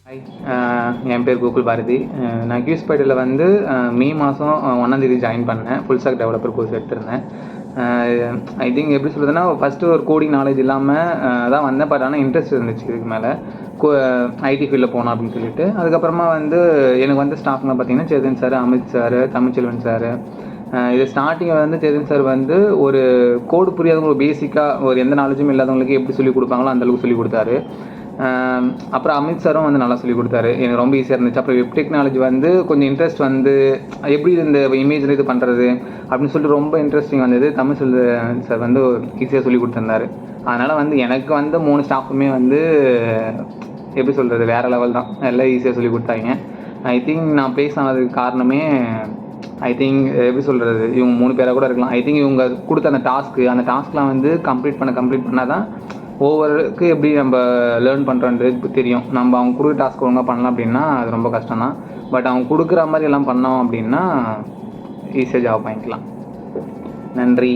Hi, என் பேர் கோகுல் பாரதி. நான் QSpiders வந்து மே மாதம் 1 ஜாயின் பண்ணேன். ஃபுல் ஸ்டாக் டெவலப்பர் கோர்ஸ் எடுத்திருந்தேன். ஐ திங்க் எப்படி சொல்கிறதுனா, ஃபஸ்ட்டு ஒரு கோடிங் நாலேஜ் இல்லாமல் தான் வந்தேன். பட் ஆனால் இன்ட்ரெஸ்ட் இருந்துச்சு இதுக்கு மேலே ஐடி ஃபீல்டில் போனோம் அப்படின்னு சொல்லிட்டு. அதுக்கப்புறமா வந்து எனக்கு வந்து ஸ்டாஃப்லாம் பார்த்தீங்கன்னா Chetan sir, Amit sir, Tamilselvan sir. இது ஸ்டார்டிங்கில் வந்து சேதன் சார் வந்து ஒரு கோடு புரியாதவங்க, ஒரு பேசிக்காக ஒரு எந்த நாலேஜும் இல்லாதவங்களுக்கு எப்படி சொல்லிக் கொடுப்பாங்களோ அந்தளவுக்கு சொல்லிக் கொடுத்தாரு. அப்புறம் அமித் சாரும் வந்து நல்லா சொல்லிக் கொடுத்தாரு. எனக்கு ரொம்ப ஈஸியாக இருந்துச்சு. அப்புறம் வெப் டெக்னாலஜி வந்து கொஞ்சம் இன்ட்ரெஸ்ட் வந்து எப்படி இந்த இமேஜில் இது பண்ணுறது அப்படின்னு சொல்லிட்டு ரொம்ப இன்ட்ரெஸ்டிங் வந்தது. தமிழ் சார் வந்து ஈஸியாக சொல்லி கொடுத்துருந்தாரு. அதனால் வந்து எனக்கு வந்து 3 ஸ்டாஃபுமே வந்து எப்படி சொல்கிறது, வேறு லெவல் தான். எல்லாம் ஈஸியாக சொல்லி கொடுத்தாங்க. ஐ திங்க் நான் ப்ளேஸ் ஆனதுக்கு காரணமே ஐ திங்க் எப்படி சொல்கிறது, இவங்க 3 பேராக கூட இருக்கலாம். ஐ திங்க் இவங்க கொடுத்த அந்த டாஸ்க்லாம் வந்து கம்ப்ளீட் பண்ணால் தான் ஒவ்வொருக்கு எப்படி நம்ம லேர்ன் பண்ணுறன்றது தெரியும். நம்ம அவங்க கொடுக்குற டாஸ்க் ஒழுங்காக பண்ணலாம் அப்படின்னா அது ரொம்ப கஷ்டம் தான். பட் அவங்க கொடுக்குற மாதிரி எல்லாம் பண்ணோம் அப்படின்னா ஈஸியாக ஜாப் வாங்கிக்கலாம். நன்றி.